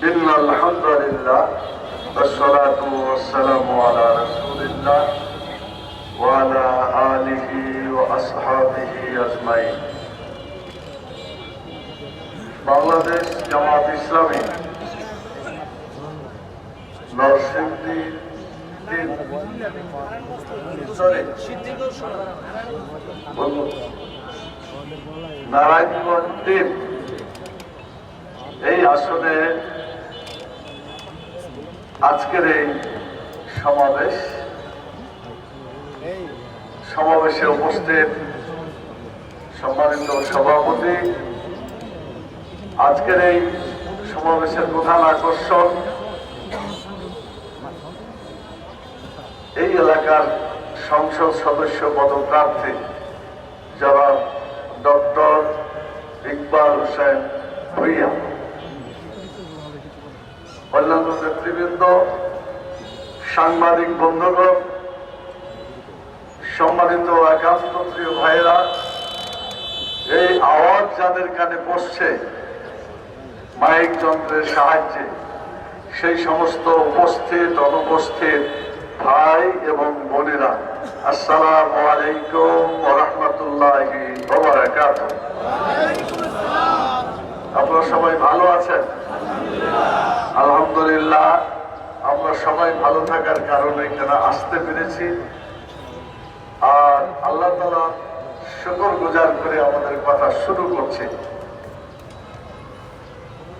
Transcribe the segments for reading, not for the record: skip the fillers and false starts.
إن الحمد لله والصلاة والسلام على رسول الله وعلى آله وأصحابه أجمعين। বাংলাদেশ জামাত ইসলামী নরসিংদী নারায়ণগঞ্জ তিন এই আসনে আজকের এই সমাবেশে উপস্থিত সম্মানিত সভাপতি, আজকের এই সমাবেশের প্রধান আকর্ষণ এই এলাকার সংসদ সদস্য পদপ্রার্থী জনাব ডক্টর ইকবাল হোসেন ভূঁইয়া, অন্যান্য নেতৃবৃন্দ, সাংবাদিক বন্ধুগণ, সম্মানিত একান্ত প্রিয় ভাইয়েরা, এই আওয়াজ যাদের কানে পৌঁছছে মাইক যন্ত্রের সাহায্যে, সেই সমস্ত উপস্থিত অনুপস্থিত ভাই এবং বোনেরা, আসসালামু আলাইকুম ওয়া রাহমাতুল্লাহি ওয়া বারাকাতুহু। আপনারা সবাই ভালো আছেন? আলহামদুলিল্লাহ, আমরা সবাই ভালো থাকার কারণে এখানে আসতে পেরেছি। আর আল্লাহ তাআলা শুকর গুজার করে আমাদের কথা শুরু করছি।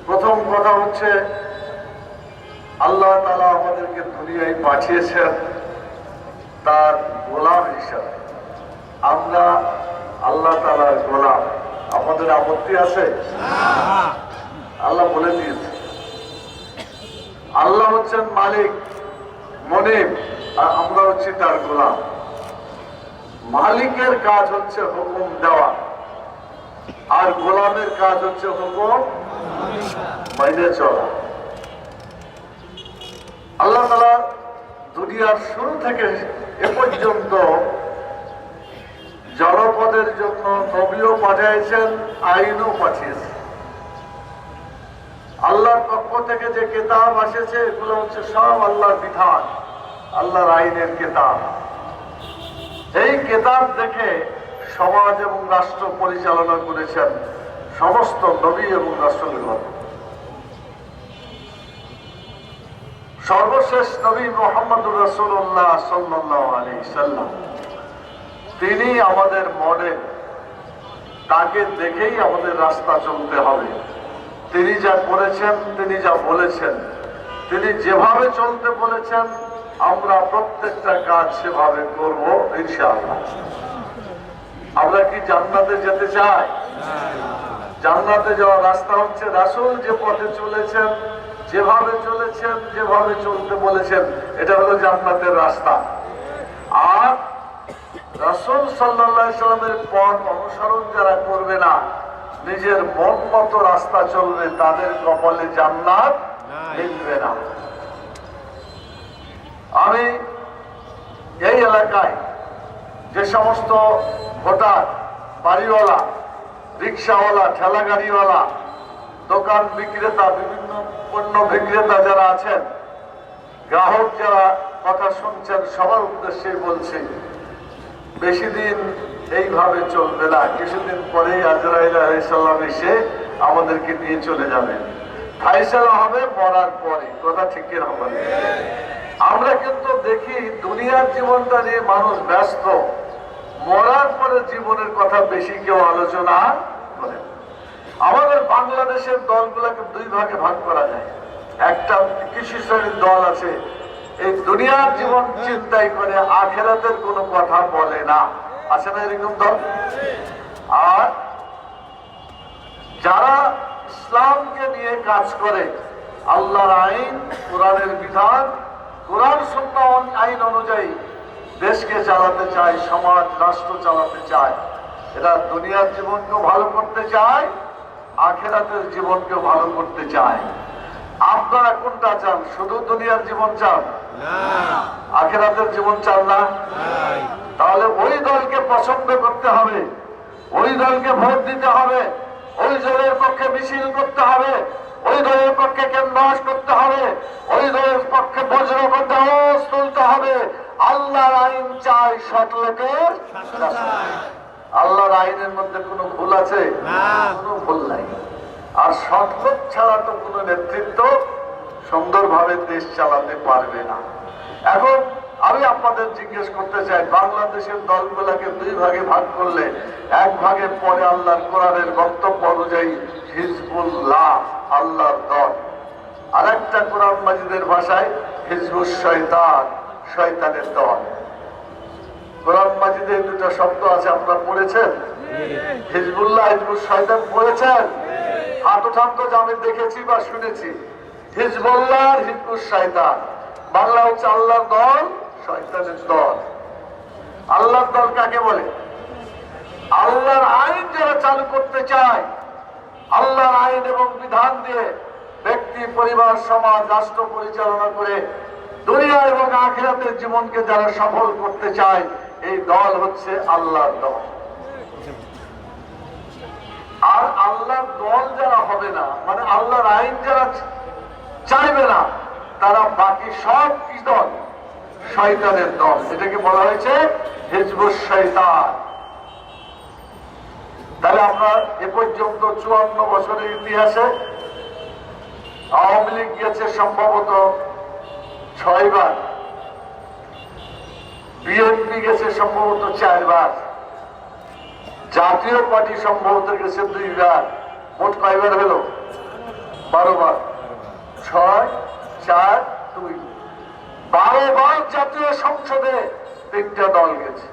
প্রথম কথা হচ্ছে, আল্লাহ তাআলা আমাদেরকে দুনিয়ায় পাঠিয়েছেন তার গোলাম হিসাবে। আমরা আল্লাহ তাআলার গোলাম। আমাদের আপত্তি আছে? আল্লাহ বলে দিয়েছে আল্লাহ হচ্ছেন মালিক, মনিব, আর আমরা হচ্ছি তার গোলাম। মালিকের কাজ হচ্ছে হুকুম দেওয়া, আর গোলামের কাজ হচ্ছে হুকুম মেনে চলা। আল্লাহ তাআলা দুনিয়ার শুরু থেকে এ পর্যন্ত জনপদের জন্য নবীও পাঠিয়েছেন, আইনও পাঠিয়েছেন। আল্লাহর পক্ষ থেকে যে কিতাব এসেছে এগুলো হচ্ছে সব আল্লাহর বিধান, আল্লাহর আইনের কিতাব। এই কিতাব দেখে সমাজ এবং রাষ্ট্র পরিচালনা করেছেন সমস্ত নবী এবং রাসূলগণ। সর্বশেষ নবী মুহাম্মদুর রাসূলুল্লাহ সাল্লাল্লাহু আলাইহি সাল্লাম, তিনি আমাদের মডেল। তাকে দেখেই আমাদের রাস্তা চলতে হবে। তিনি যা করেছেন, তিনি যা বলেছেন, তিনি যেভাবে চলতে বলেছেন, আমরা প্রত্যেকটা কাজ সেভাবে করব ইনশাআল্লাহ। আমরা কি জান্নাতে যেতে চাই? জান্নাতে যাওয়ার রাস্তা হচ্ছে রাসূল যে পথে চলেছেন, যেভাবে চলেছেন, যেভাবে চলতে বলেছেন, এটা হলো জান্নাতের রাস্তা। আর রাসূল সাল্লাল্লাহু আলাইহি সাল্লামের পথ অনুসরণ যারা করবে না, নিজের মন মতো রাস্তা চলবে, তাদের কপালে জান্নাত মিলবে না। আমি এই এলাকায় যে সমস্ত ভোটার, বাড়িওয়ালা, রিক্সাওয়ালা, ঠেলা গাড়িওয়ালা, দোকান বিক্রেতা, বিভিন্ন পণ্য বিক্রেতা যারা আছেন, গ্রাহক যারা কথা শুনছেন, সবার উদ্দেশ্যে বলছি, বেশি দিন এইভাবে চলবে না। কিছুদিন পরেই আজরাইল আলাইহিস সালাম এসে আমাদেরকে নিয়ে চলে যাবে। ফায়সালা হবে মরার পরে, কথা ঠিক কি হবে? আমরা কিন্তু দেখি দুনিয়ার জীবনটা নিয়ে মানুষ ব্যস্ত, মরার পরে জীবনের কথা বেশি কেউ আলোচনা করে। আমাদের বাংলাদেশের দলগুলোকে দুই ভাগে ভাগ করা যায়। একটা কৃষি শ্রেণীর দল আছে, এই দুনিয়ার জীবন চিন্তাই করে, আখিরাতের কোনো কথা বলে না। আছে না এরকম দল? আর যারা ইসলামকে নিয়ে কাজ করে, আল্লাহর আইন, কোরআনের বিধান, কোরআন সুন্নাহ আইন অনুযায়ী দেশকে চালাতে চায়, সমাজ রাষ্ট্র চালাতে চায়, এরা দুনিয়ার জীবনকেও ভালো করতে চায়, আখিরাতের জীবনকেও ভালো করতে চায়। আপনারা কোনটা চান? শুধু দুনিয়ার জীবন চান? আখিরাতের জীবন চান না? তাহলে ওই দলকে পছন্দ করতে হবে, ওই দলকে ভোট দিতে হবে, ওই দলের পক্ষে মিছিল করতে হবে, ওই দলের পক্ষে কেন্দ্র সৎ লোকের আল্লাহর আইনের মধ্যে কোনো ভুল আছে? কোনো ভুল নাই। আর সৎ লোক ছাড়া তো কোনো নেতৃত্ব সুন্দরভাবে দেশ চালাতে পারবে না। এখন আমি আপনাদের জিজ্ঞেস করতে চাই, বাংলাদেশের দলগুলোকে দুই ভাগে ভাগ করলে এক ভাগে পরে আল্লাহর কোরআনের বক্তব্য অনুযায়ী হিজবুল্লাহ, আল্লাহর দল, আর একটা কোরআন মাজিদের ভাষায় হিজবুস শয়তান, শয়তানের দল। কোরআন মাজিদে দুটো শব্দ আছে, আপনারা পড়েছেন? হিজবুল্লাহ, হিজবুস শয়তান পড়েছেন? হাত উঠান তো, আমি দেখেছি বা শুনেছি। হিজবুল্লাহ আর হিজবুস শয়তান, বাংলা হচ্ছে আল্লাহর দল, শয়তানের দল। আল্লাহর দল কাকে বলে? আল্লাহর আইন যারা চালু করতে চায়, আল্লাহর আইন এবং বিধান দিয়ে ব্যক্তি, পরিবার, সমাজ, রাষ্ট্র পরিচালনা করে দুনিয়া এবং আখিরাতের জীবনকে যারা সফল করতে চায়, এই দল হচ্ছে আল্লাহর দল। আর আল্লাহর দল যারা হবে না, মানে আল্লাহর আইন যারা চাইবে না, তারা বাকি সব কি দল? শয়তানের দল। এটাকে বলা হয়েছে হিজবুস শয়তান। তাহলে আমরা এ পর্যন্ত 54 বছরের ইতিহাসে আওয়ামী লীগ গেছে সম্ভবত 6 বার, বিএনপি গেছে সম্ভবত 4 বার, জাতীয় পার্টি সম্ভবত গেছে 2 বার। মোট কয়বার হলো? 12 বার। 6, 4, 2, 12 বার জাতীয় সংসদে 3টা দল গেছে।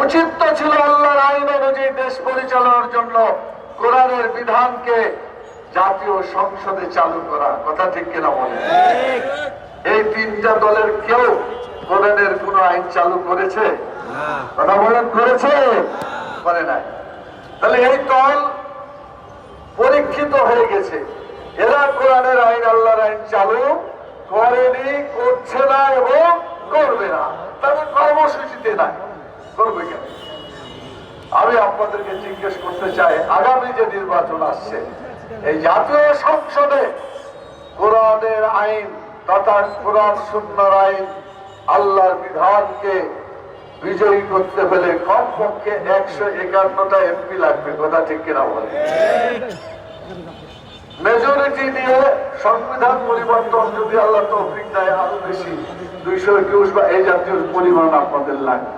উচিত তো ছিল আল্লাহর আইন অনুযায়ী দেশ পরিচালনার জন্য কোরআনের বিধানকে জাতীয় সংসদে চালু করা। কথা ঠিক কিনা বলে? এই 3টা দলের কেউ কোরআনের কোন আইন চালু করেছে? কথা বলেন, করেছে? করে নাই। তাহলে এই দল পরীক্ষিত হয়ে গেছে, এরা কোরআনের আইন, আল্লাহর আইন চালু করেনি, করছে না এবং করবে না। তাদের কর্মসূচিতে নাই, করবে কেন? আমি আপনাদেরকে জিজ্ঞেস করতে চাই, আগামী যে নির্বাচন আসছে, এই জাতীয় সংসদে কোরআনের আইন তথা কোরআন সুন্নাহর আইন, আল্লাহর বিধানকে বিজয়ী করতে হলে কমপক্ষে 151টা এমপি লাগবে। কথা ঠিক কিনা বলে? মেজরিটি দিয়ে সংবিধান পরিবর্তন যদি আল্লাহ তৌফিক দেয়, আরো বেশি 221 বা এই জাতীয় পরিমাণ আপনাদের লাগবে।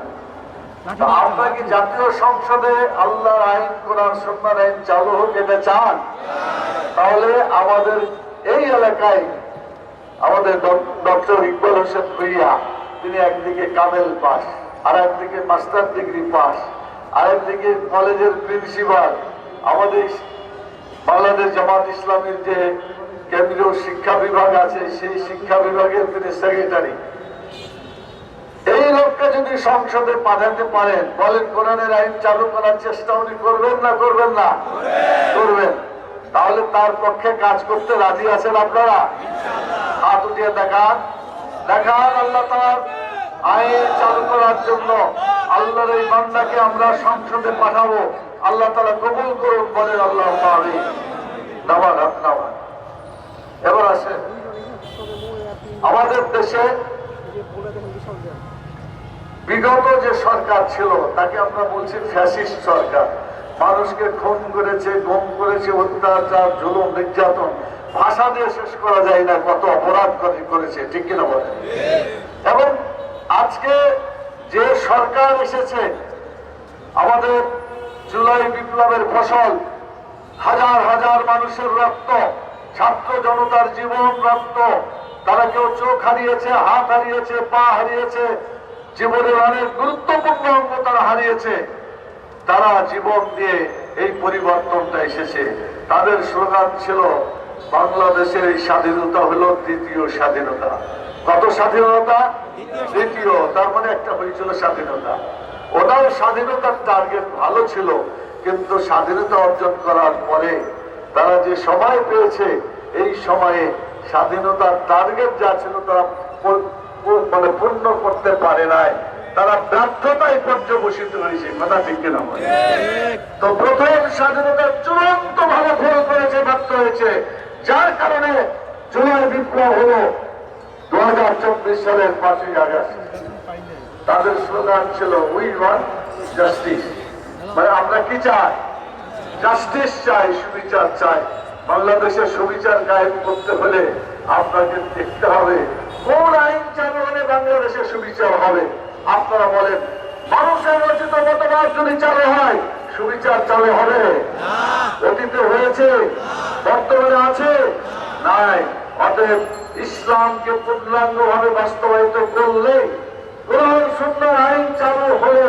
আমরা কি জাতীয় সংসদে আল্লাহর আইন, কোরআন সুন্নাহর আইন চালু হোক এটা চান? তাহলে আমাদের এই এলাকায় আমাদের ডক্টর ইকবাল হোসেন ভুইয়া, তিনি একদিকে কামেল পাস, আর একদিকে মাস্টার ডিগ্রি পাস, আর একদিকে কলেজের প্রিন্সিপাল, আমাদের বাংলাদেশ জামাত ইসলামের যে কেন্দ্রীয় শিক্ষা বিভাগ আছে, সেই শিক্ষা বিভাগের তিনি সেক্রেটারি। এই লোককে যদি সংসদে পাঠাতে পারেন, বলেন কোরআনের আইন চালু করার চেষ্টা উনি করবেন না করবেন না? করবেন। তাহলে তার পক্ষে কাজ করতে রাজি আছেন আপনারা? হাত উঠিয়ে দেখান, দেখান। আল্লাহ তাআলার আইন চালু করার জন্য আল্লাহর এই বান্দাকে আমরা সংসদে পাঠাবো। আল্লাহ তাআলা কবুল করুন, বলেন আল্লাহুম্মা আমিন। নামান হাত নামান। এবার আসেন, আমাদের দেশে বিগত যে সরকার ছিল তাকে আমরা বলছি ফ্যাসিস্ট সরকার। মানুষকে খুন করেছে, গুম করেছে, অত্যাচার, জুলুম, নির্যাতন, ভাষা দিয়ে শেষ করা যায় না কত অপরাধ করেছে, ঠিক কিনা বলে? এবং আজকে যে সরকার এসেছে, আমাদের জুলাই বিপ্লবের ফসল, হাজার হাজার মানুষের রক্ত, ছাত্র জনতার জীবন, রক্ত, তারা কেউ চোখ হারিয়েছে, হাত হারিয়েছে, পা হারিয়েছে, জীবনের অনেক গুরুত্বপূর্ণ অঙ্গ তারা হারিয়েছে। তারা জীবন দিয়ে এই পরিবর্তনটা এসেছে। তাদের স্লোগান ছিল, বাংলাদেশের এই স্বাধীনতা হলো দ্বিতীয় স্বাধীনতা। কত স্বাধীনতা? দ্বিতীয়। তার মানে একটা হয়েছিল স্বাধীনতা। ওটাও স্বাধীনতার টার্গেট ভালো ছিল, কিন্তু স্বাধীনতা অর্জন করার পরে তারা যে সময় পেয়েছে, এই সময়ে স্বাধীনতার টার্গেট যা ছিল তারা মানে পূর্ণ করতে পারে নাই। তারা ব্যর্থতায় পর্যবসিত হয়েছে। কথা ঠিক কিনা? তো প্রথম স্বাধীনতার চূড়ান্ত ভাবে ফেল করেছে, ব্যর্থ হয়েছে, যার কারণে জুলাই বিপ্লব হলো 2024 সালের 5ই আগস্ট। তাদের স্লোগান ছিল উই ওয়ান্ট জাস্টিস, মানে আমরা কি চাই? জাস্টিস চাই, সুবিচার চাই। বাংলাদেশের সুবিচার কায়েম করতে হলে আপনাকে দেখতে হবে কোন আইন চালু হলে বাংলাদেশের সুবিচার হবে। আপনারা বলেন, মানুষের রচিত মতবাদ যদি চালু হয় সুবিচার চালু হবে? অতীতে হয়েছে, বর্তমানে আছে? নাই। অতএব ইসলামকে পূর্ণাঙ্গ ভাবে বাস্তবায়িত করলে, কোরআন সুন্নাহর আইন চালু হলে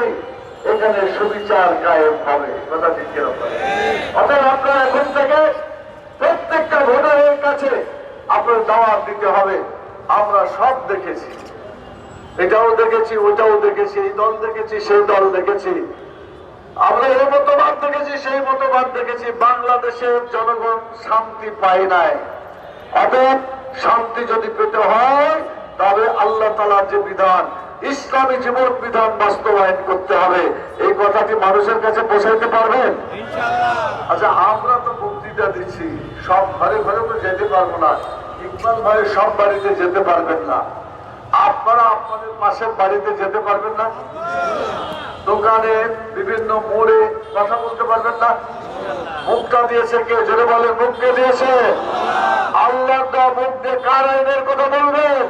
এখানে সুবিচার কায়েম হবে। কথা ঠিক কিনা? অতএব আপনারা এখন থেকে প্রত্যেকটা ভোটারের কাছে আপনার দাওয়াত দিতে হবে। আমরা সব দেখেছি, এটাও দেখেছি, ওটাও দেখেছি, এই দল দেখেছি, সেই দল দেখেছি, আমরা এই মতবাদ দেখেছি, সেই মতবাদ দেখেছি। বাংলাদেশের জনগণ শান্তি পায় নাই। অতএব শান্তি যদি পেতে হয় তবে আল্লাহ তাআলার যে বিধান, ইসলামী জীবন বিধান বাস্তবায়ন করতে হবে। এই কথাটি মানুষের কাছে পৌঁছাইতে পারবেন? আচ্ছা, আমরা তো বক্তৃতা দিচ্ছি, সব ঘরে ঘরে তো যেতে পারবো না। ইকবাল ভাই সব বাড়িতে যেতে পারবেন না। আপনারা আপনাদের পাশের বাড়িতে যেতে পারবেন না, দোকানে বিভিন্ন মোড়ে কথা বলতে পারবেন না। মুখটা দিয়েছে কে? জোরে বলেন, মুখকে দিয়েছে আল্লাহ। মুখ দিয়ে কার আইনের কথা বলবেন?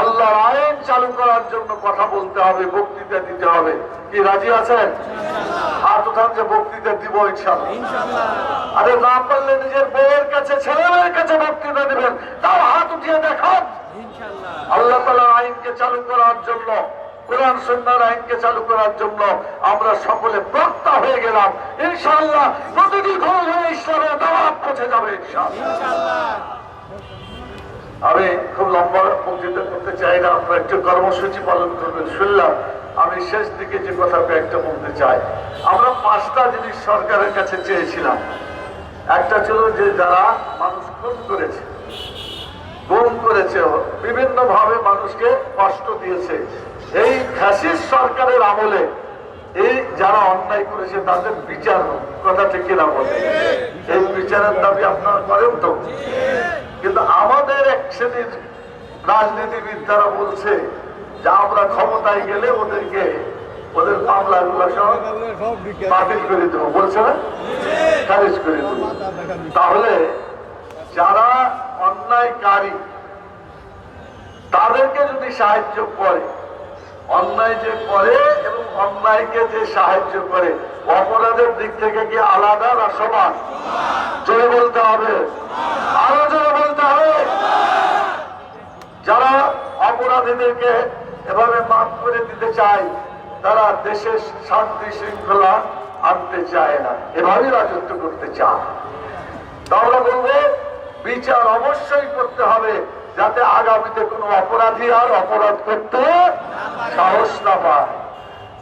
আল্লাহর আইন চালু করার জন্য কথা বলতে হবে, বক্তৃতা দিতে হবে। কি রাজি আছেন? হাত উঠান যে বক্তৃতা দিব ইনশাআল্লাহ। আরে না পারলে নিজের বউয়ের কাছে, ছেলেমেয়ের কাছে বক্তৃতা দিবেন, তাও হাত উঠিয়ে দেখান। আল্লাহ তাআলার আইনকে চালু করার জন্য, কোরআন সুন্নাহর আইনকে চালু করার জন্য আমরা সকলে প্রত্যা হয়ে গেলাম। ইনশাআল্লাহ প্রতিটি ঘরে ইসলামের দাওয়াত পৌঁছে যাবে ইনশাআল্লাহ। আমি খুব লম্বা বক্তৃতা করতে চাই না, আপনারা একটু কর্মসূচি পালন করবেন। শুনলাম, আমি শেষ দিকে যে কথা একটা বলতে চাই। আমরা 5টা জিনিস সরকারের কাছে চেয়েছিলাম। একটা ছিল যে যারা মানুষ খুন করেছে, গুম করেছে, বিভিন্ন ভাবে মানুষকে কষ্ট দিয়েছে, এই ফ্যাসিস্ট সরকারের আমলে এই যারা অন্যায় করেছে তাদের বিচার হোক। কথা ঠিক কিনা বলে? এই বিচারের দাবি আপনারা করেন তো? কিন্তু আমাদের এক শ্রেণীর রাজনীতিবিদ তারা বলছে যে আমরা ক্ষমতায় গেলে ওদের মামলাগুলো সব বাতিল করে দেবো, বলছে না, খারিজ করে দেবো। তাহলে যারা অন্যায়কারী তাদেরকে যদি সাহায্য করে, অন্যায় যে করে এবং অন্যায়কে যে সাহায্য করে, অপরাধের দিক থেকে কি আলাদা না সমান? জোরে বলতে হবে, আরো জোরে বলতে হবে। যারা অপরাধীদেরকে এভাবে মাফ করে দিতে চায় তারা দেশের শান্তি শৃঙ্খলা আনতে চায় না, এভাবেই রাজত্ব করতে চায়। তাহলে বলবো বিচার অবশ্যই করতে হবে, যাতে আগামীতে কোনো অপরাধী আর অপরাধ করতে সাহস না পায়।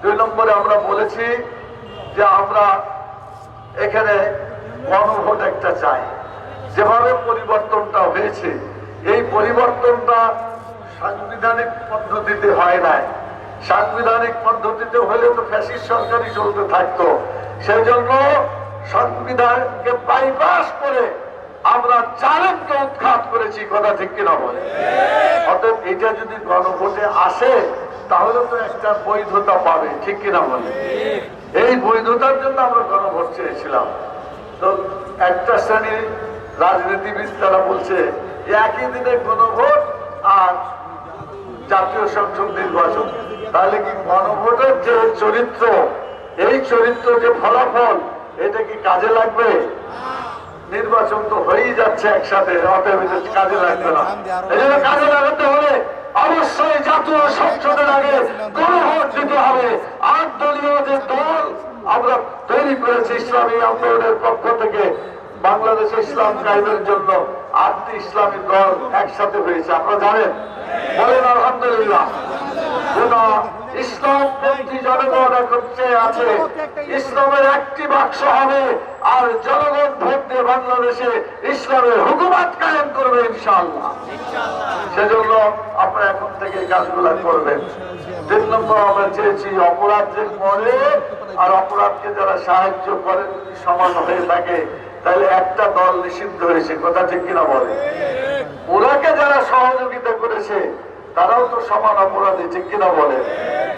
2 নম্বরে আমরা বলেছি যে আমরা এখানে গণভোট একটা চাই। যেভাবে পরিবর্তনটা হয়েছে, এই পরিবর্তনটা সাংবিধানিক পদ্ধতিতে হয় নাই। সাংবিধানিক পদ্ধতিতে হলে তো ফ্যাসিস্ট সরকারই চলতে থাকতো। সেই জন্য সংবিধানকে বাইপাস করে আমরা জালেমকে উৎখাত করেছি। কথা ঠিক কিনা বলে? অতএব এটা যদি গণভোটে আসে তাহলে তো একটা বৈধতা পাবে, ঠিক কিনা বলে? এই বৈধতার জন্য আমরা গণভোট চেয়েছিলাম। তো একটা শ্রেণীর রাজনীতিবিদ তারা বলছে একই দিনে গণভোট আর জাতীয় সংসদ নির্বাচন, তাহলে কি গণভোটের যে চরিত্র, এই চরিত্র যে ফলাফল, এটা কি কাজে লাগবে? নির্বাচন তো হয়েই যাচ্ছে একসাথে, অতএব কাজে লাগবে না। এই জন্য কাজে লাগাতে হলে অবশ্যই জাতীয় সংসদের আগে গণভোট দিতে হবে। 8 দলীয় যে দল আমরা তৈরি করেছি ইসলামী আন্দোলনের পক্ষ থেকে, বাংলাদেশে ইসলাম কায়েমের জন্য 8টি ইসলামী দল একসাথে হয়েছে, আপনারা জানেন। বলেন আলহামদুলিল্লাহ। ইসলাম পন্থী জনগণ এখন চেয়ে আছে ইসলামের একটি বাক্স হবে, আর জনগণ ভোট দিয়ে বাংলাদেশে ইসলামের হুকুমত কায়েম করবে ইনশাআল্লাহ। সেজন্য আপনারা এখন থেকে কাজগুলা করবেন। 3 নম্বর আমরা চেয়েছি অপরাধ যে করে আর অপরাধকে যারা সাহায্য করে যদি সমান হয়ে থাকে তাহলে একটা দল নিষিদ্ধ হয়েছে। কথা ঠিক কিনা বলে? ওরাকে যারা সহযোগিতা করেছে তারাও তো সমান অপরাধী, ঠিক কিনা বলে?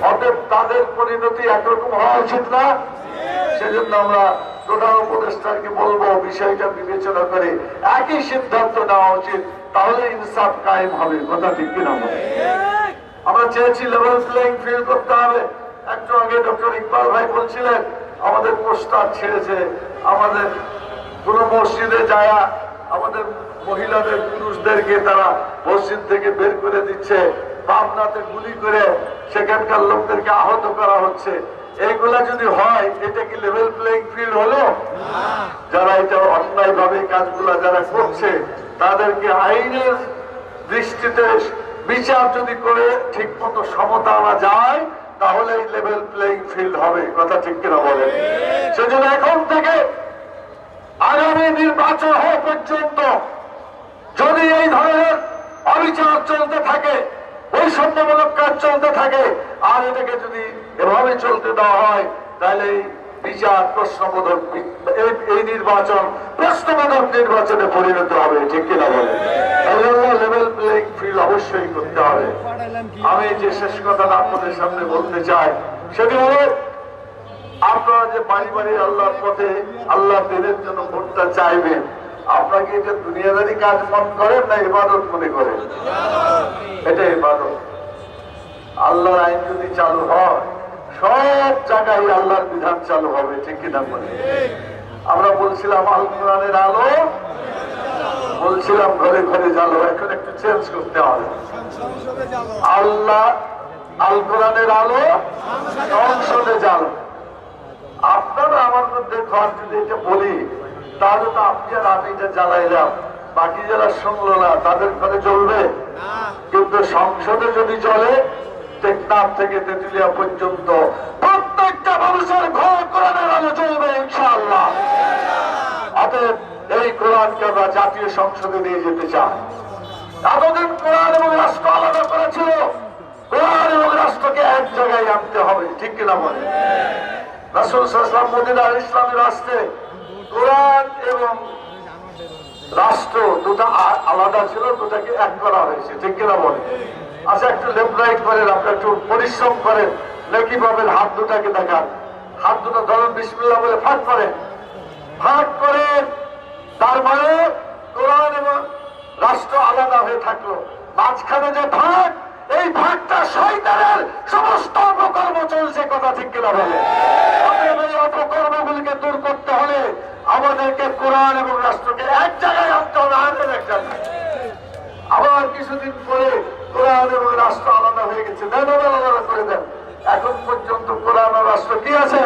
অতএব তাদের পরিণতি একরকম হওয়া উচিত না। সেজন্য আমরা প্রধান উপদেষ্টাকে বলবো বিষয়টা বিবেচনা করে একই সিদ্ধান্ত নেওয়া উচিত, তাহলে ইনসাফ কায়েম হবে। কথা ঠিক কিনা? আমরা চেয়েছি লেভেল প্লেইং ফিল্ড করতে হবে। একটু আগে ডক্টর ইকবাল ভাই বলছিলেন আমাদের পোস্টার ছেড়েছে, আমাদের কোন মসজিদে যায় আমাদের মহিলাদের পুরুষদেরকে তারা মসজিদ থেকে বের করে দিচ্ছে, পাবনাতে গুলি করে সেখানকার লোকদেরকে আহত করা হচ্ছে। এইগুলা যদি হয় এটা কি লেভেল প্লেইং ফিল্ড হলো? যারা এটা অন্যায় ভাবে কাজগুলা যারা করছে তাদেরকে আইনের দৃষ্টিতে বিচার যদি করে ঠিক মতো সমতা আনা যায় তাহলে এই লেভেল প্লেইং ফিল্ড হবে। কথা ঠিক কিনা বলেন? সেজন্য এখন থেকে আগামী নির্বাচন হওয়া পর্যন্ত যদি এই ধরনের অবিচার চলতে থাকে, বৈষম্যমূলক কাজ চলতে থাকে, আর এটাকে যদি এভাবে চলতে দেওয়া হয় তাহলে বিচার প্রশ্নবোধক এই নির্বাচন প্রশ্নবোধক নির্বাচনে পরিণত হবে। ঠিক কিনা বলে? লেভেল প্লেইং ফিল্ড অবশ্যই করতে হবে। আমি যে শেষ কথাটা আপনাদের সামনে বলতে চাই সেটি হলো আপনারা যে বাড়ি বাড়ি আল্লাহর পথে আল্লাহ দিনের জন্য ভোটটা চাইবেন, আপনাকে এটা দুনিয়াদারি কাজ মন করেন না ইবাদত মনে করেন? এটা ইবাদত। আল্লাহর আইন যদি চালু হয় সব জায়গায় আল্লাহর বিধান চালু হবে। ঠিক কিনা বলে? আমরা বলছিলাম আল কোরআনের আলো, বলছিলাম ঘরে ঘরে জালো, এখন একটু চেঞ্জ করতে হবে। আল্লাহ আল কোরআনের আলো, সংসদে জালো। আপনারা আমার মধ্যে ঘর যদি এটা বলি তাহলে তো আপনি আর আমি এটা জ্বালাইলাম, বাকি যারা শুনলো না তাদের ঘরে জ্বলবে। কিন্তু সংসদে যদি চলে টেকনাফ থেকে তেঁতুলিয়া পর্যন্ত প্রত্যেকটা মানুষের ঘর কোরআনের আলো চলবে ইনশাআল্লাহ। অতএব এই কোরআনকে আমরা জাতীয় সংসদে নিয়ে যেতে চাই। এতদিন কোরআন এবং রাষ্ট্র আলাদা করেছিল, কোরআন এবং রাষ্ট্রকে এক জায়গায় আনতে হবে। ঠিক কিনা বলে? রাসূল সাল্লাল্লাহু আলাইহি ওয়াসাল্লাম মদিনা ইসলামী রাষ্ট্রে কোরআন এবং রাষ্ট্র দুটা আলাদা ছিল, দুটাকে এক করা হয়েছে। ঠিক কিনা বলে? আচ্ছা একটু লেফট রাইট করেন, আপনার একটু পরিশ্রম করেন, নাকি পাবেন হাত দুটাকে দেখান, হাত দুটো ধরেন, বিসমিল্লাহ বলে ফাঁক করেন, ফাঁক করেন। তার মানে কোরআন এবং রাষ্ট্র আলাদা হয়ে থাকলো, মাঝখানে যে ভাগ, এই ভাগটা শয়তানের সমস্ত অপকর্ম চলছে। কথা ঠিক কিনা বলে? এই অপকর্মগুলিকে দূর করতে হলে আমাদেরকে কোরআন এবং রাষ্ট্রকে এক জায়গায় আনতে হবে, আমাদের এক জায়গায়। আবার কিছুদিন পরে কোরআন এবং রাষ্ট্র আলাদা হয়ে গেছে, দেন আলাদা করে দেন। এখন পর্যন্ত কোরআন ও রাষ্ট্র কি আছে?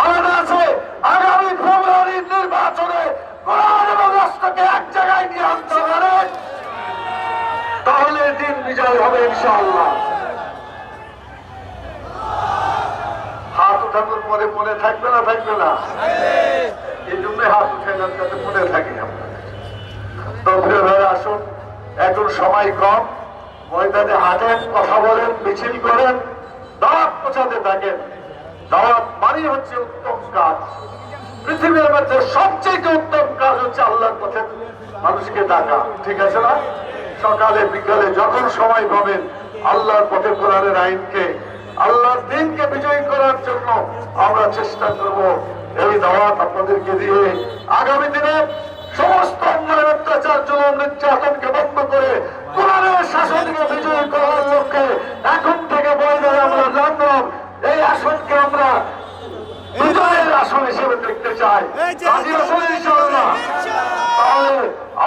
আলাদা আছে। আগামী ফেব্রুয়ারির নির্বাচনে কোরআন এবং রাষ্ট্রকে এক জায়গায় নিয়ে আনতে পারে, তাহলে দিন বিজয় হবে ইনশাআল্লাহ। হাত উঠানোর পরে মনে থাকবে না? থাকবে না? এই জন্য হাত উঠাইলাম যাতে মনে থাকে। আপনার আসুন, এখন সময় কম, ময়দানে হাঁটেন, কথা বলেন, মিছিল করেন, দাওয়াত পৌঁছাতে থাকেন। দাওয়াত মানে হচ্ছে উত্তম কাজ। পৃথিবীর মধ্যে সবচেয়ে উত্তম কাজ হচ্ছে আল্লাহর পথে মানুষকে ডাকা। ঠিক আছে না? সকালে বিকালে যখন সময় পাবেন আল্লাহর পথে কোরআনের আইনকে, আল্লাহর দিনকে বিজয়ী করার জন্য আমরা চেষ্টা করব। এই দাওয়াত আপনাদেরকে দিয়ে আগামী দিনে সমস্ত অন্যায় অত্যাচার জুলুম নির্যাতনকে বন্ধ করে কোরআনের শাসনকে বিজয়ী করার লক্ষ্যে এখন থেকে ময়দানে আমরা নামলাম। এই আসনকে আমরা বিজয়ের আসন হিসেবে দেখতে চাই। রাজি আছেন ইনশাআল্লাহ? তাহলে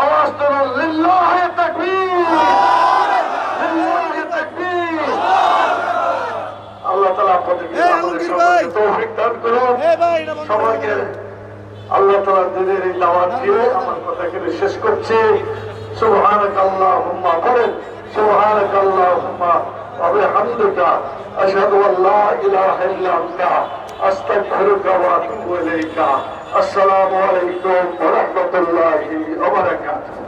আওয়াজ তোলেন, লিল্লাহি তাকবীর, লিল্লাহি তাকবীর। আল্লাহ তাআলা আপনাদেরকে তৌফিক দান করুন। সবাইকে আল্লাহ তাআলা দিনের এই দাওয়াত দিয়ে আমার কথাকে শেষ করছি। সুবহানাকাল্লাহুম্মা, বলেন সুবহানাকাল্লাহুম্মা ওয়া বিহামদিকা, আশহাদু আল্লা ইলাহা ইল্লা আনতা, আস্তাগফিরুকা ওয়া আতুবু ইলাইকা। আসসালামু আলাইকুম ওয়া রাহমাতুল্লাহি ওয়া বারাকাতুহু।